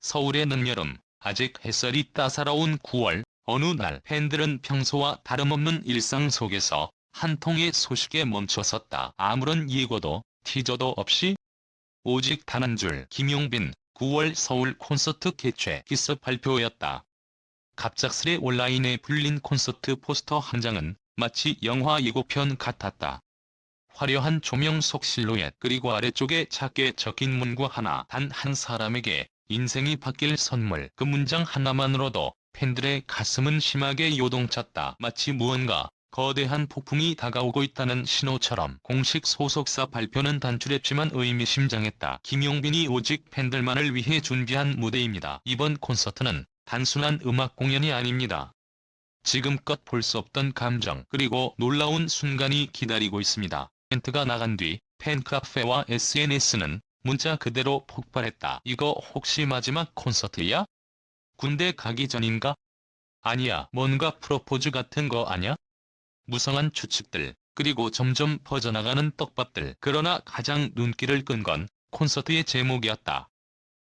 서울의 늦여름, 아직 햇살이 따사로운 9월, 어느 날 팬들은 평소와 다름없는 일상 속에서 한 통의 소식에 멈춰섰다. 아무런 예고도 티저도 없이 오직 단 한 줄 김용빈 9월 서울 콘서트 개최 기습 발표였다. 갑작스레 온라인에 불린 콘서트 포스터 한 장은 마치 영화 예고편 같았다. 화려한 조명 속 실루엣 그리고 아래쪽에 작게 적힌 문구 하나. 단 한 사람에게 인생이 바뀔 선물. 그 문장 하나만으로도 팬들의 가슴은 심하게 요동쳤다. 마치 무언가 거대한 폭풍이 다가오고 있다는 신호처럼. 공식 소속사 발표는 단출했지만 의미심장했다. 김용빈이 오직 팬들만을 위해 준비한 무대입니다. 이번 콘서트는 단순한 음악 공연이 아닙니다. 지금껏 볼 수 없던 감정 그리고 놀라운 순간이 기다리고 있습니다. 멘트가 나간 뒤 팬카페와 SNS는 문자 그대로 폭발했다. 이거 혹시 마지막 콘서트야? 군대 가기 전인가? 아니야, 뭔가 프로포즈 같은 거 아냐? 무성한 추측들, 그리고 점점 퍼져나가는 떡밥들. 그러나 가장 눈길을 끈 건 콘서트의 제목이었다.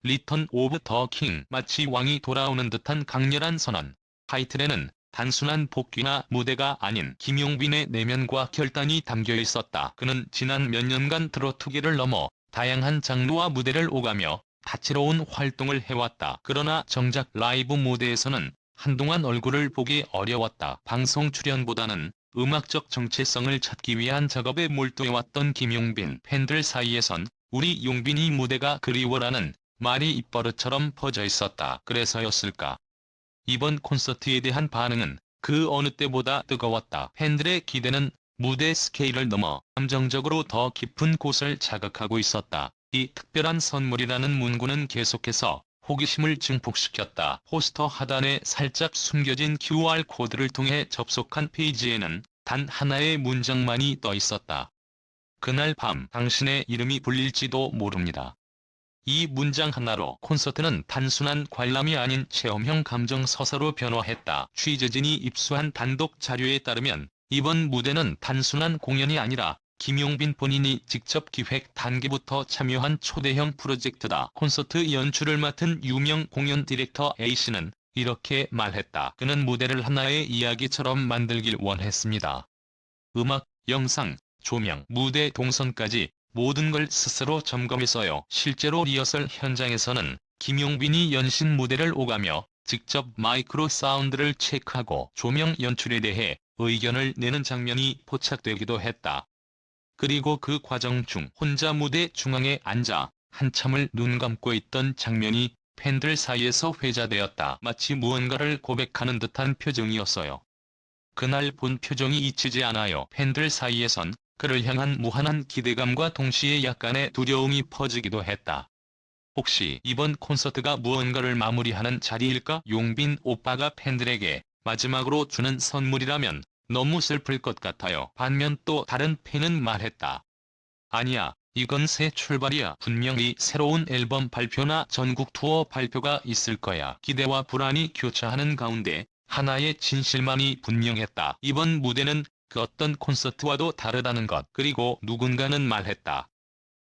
리턴 오브 더 킹. 마치 왕이 돌아오는 듯한 강렬한 선언. 타이틀에는 단순한 복귀나 무대가 아닌 김용빈의 내면과 결단이 담겨 있었다. 그는 지난 몇 년간 트로트계를 넘어 다양한 장르와 무대를 오가며 다채로운 활동을 해왔다. 그러나 정작 라이브 무대에서는 한동안 얼굴을 보기 어려웠다. 방송 출연보다는 음악적 정체성을 찾기 위한 작업에 몰두해왔던 김용빈. 팬들 사이에선 우리 용빈이 무대가 그리워라는 말이 입버릇처럼 퍼져 있었다. 그래서였을까? 이번 콘서트에 대한 반응은 그 어느 때보다 뜨거웠다. 팬들의 기대는 무대 스케일을 넘어 감정적으로 더 깊은 곳을 자극하고 있었다. 이 특별한 선물이라는 문구는 계속해서 호기심을 증폭시켰다. 포스터 하단에 살짝 숨겨진 QR코드를 통해 접속한 페이지에는 단 하나의 문장만이 떠 있었다. 그날 밤 당신의 이름이 불릴지도 모릅니다. 이 문장 하나로 콘서트는 단순한 관람이 아닌 체험형 감정 서사로 변화했다. 취재진이 입수한 단독 자료에 따르면 이번 무대는 단순한 공연이 아니라 김용빈 본인이 직접 기획 단계부터 참여한 초대형 프로젝트다. 콘서트 연출을 맡은 유명 공연 디렉터 A씨는 이렇게 말했다. 그는 무대를 하나의 이야기처럼 만들길 원했습니다. 음악, 영상, 조명, 무대 동선까지 모든 걸 스스로 점검했어요. 실제로 리허설 현장에서는 김용빈이 연신 무대를 오가며 직접 마이크로 사운드를 체크하고 조명 연출에 대해 의견을 내는 장면이 포착되기도 했다. 그리고 그 과정 중 혼자 무대 중앙에 앉아 한참을 눈 감고 있던 장면이 팬들 사이에서 회자되었다. 마치 무언가를 고백하는 듯한 표정이었어요. 그날 본 표정이 잊히지 않아요. 팬들 사이에선 그를 향한 무한한 기대감과 동시에 약간의 두려움이 퍼지기도 했다. 혹시 이번 콘서트가 무언가를 마무리하는 자리일까? 용빈 오빠가 팬들에게 마지막으로 주는 선물이라면 너무 슬플 것 같아요. 반면 또 다른 팬은 말했다. 아니야, 이건 새 출발이야. 분명히 새로운 앨범 발표나 전국 투어 발표가 있을 거야. 기대와 불안이 교차하는 가운데 하나의 진실만이 분명했다. 이번 무대는 그 어떤 콘서트와도 다르다는 것. 그리고 누군가는 말했다.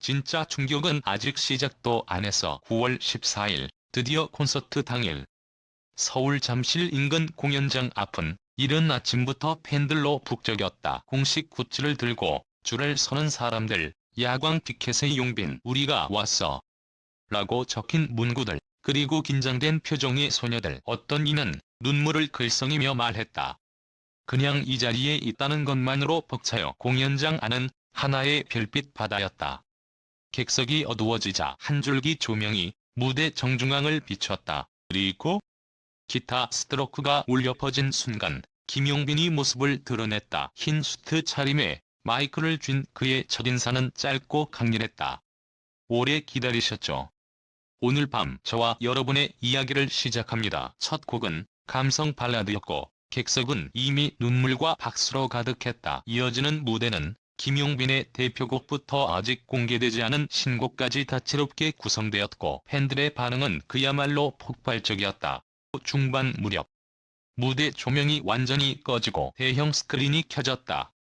진짜 충격은 아직 시작도 안 했어. 9월 14일, 드디어 콘서트 당일. 서울 잠실 인근 공연장 앞은 이른 아침부터 팬들로 북적였다. 공식 굿즈를 들고 줄을 서는 사람들, 야광 티켓의 용빈, 우리가 왔어. 라고 적힌 문구들, 그리고 긴장된 표정의 소녀들. 어떤 이는 눈물을 글썽이며 말했다. 그냥 이 자리에 있다는 것만으로 벅차요. 공연장 안은 하나의 별빛 바다였다. 객석이 어두워지자 한 줄기 조명이 무대 정중앙을 비췄다. 그리고 기타 스트로크가 울려 퍼진 순간 김용빈이 모습을 드러냈다. 흰 수트 차림에 마이크를 쥔 그의 첫인사는 짧고 강렬했다. 오래 기다리셨죠? 오늘 밤 저와 여러분의 이야기를 시작합니다. 첫 곡은 감성 발라드였고 객석은 이미 눈물과 박수로 가득했다. 이어지는 무대는 김용빈의 대표곡부터 아직 공개되지 않은 신곡까지 다채롭게 구성되었고 팬들의 반응은 그야말로 폭발적이었다. 중반 무렵 무대 조명이 완전히 꺼지고 대형 스크린이 켜졌다.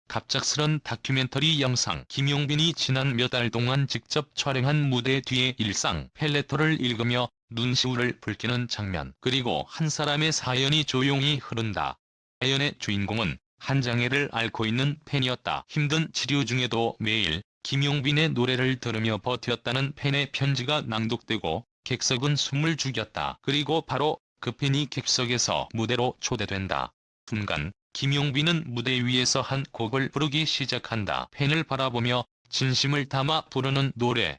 갑작스런 다큐멘터리 영상. 김용빈이 지난 몇 달 동안 직접 촬영한 무대 뒤의 일상 펠레터를 읽으며 눈시울을 붉히는 장면, 그리고 한 사람의 사연이 조용히 흐른다. 사연의 주인공은 한 장애를 앓고 있는 팬이었다. 힘든 치료 중에도 매일 김용빈의 노래를 들으며 버텼다는 팬의 편지가 낭독되고 객석은 숨을 죽였다. 그리고 바로 그 팬이 객석에서 무대로 초대된다. 순간 김용빈은 무대 위에서 한 곡을 부르기 시작한다. 팬을 바라보며 진심을 담아 부르는 노래는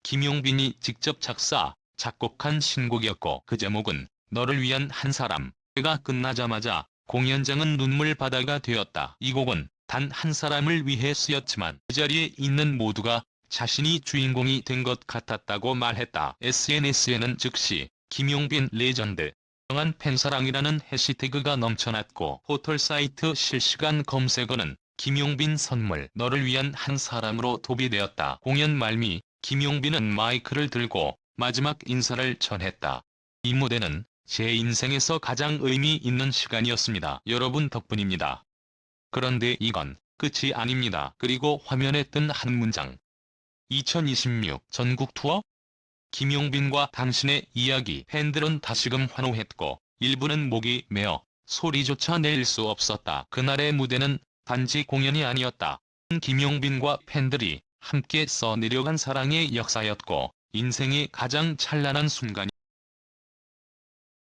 김용빈이 직접 작사, 작곡한 신곡이었고 그 제목은 너를 위한 한 사람. 가 끝나자마자 공연장은 눈물바다가 되었다. 이 곡은 단 한 사람을 위해 쓰였지만 그 자리에 있는 모두가 자신이 주인공이 된 것 같았다고 말했다. SNS에는 즉시 김용빈 레전드, 영한 팬사랑이라는 해시태그가 넘쳐났고 포털사이트 실시간 검색어는 김용빈 선물, 너를 위한 한 사람으로 도배되었다. 공연 말미 김용빈은 마이크를 들고 마지막 인사를 전했다. 이 무대는 제 인생에서 가장 의미 있는 시간이었습니다. 여러분 덕분입니다. 그런데 이건 끝이 아닙니다. 그리고 화면에 뜬 한 문장. 2026 전국 투어? 김용빈과 당신의 이야기. 팬들은 다시금 환호했고 일부는 목이 메어 소리조차 낼 수 없었다. 그날의 무대는 단지 공연이 아니었다. 김용빈과 팬들이 함께 써내려간 사랑의 역사였고 인생의 가장 찬란한 순간이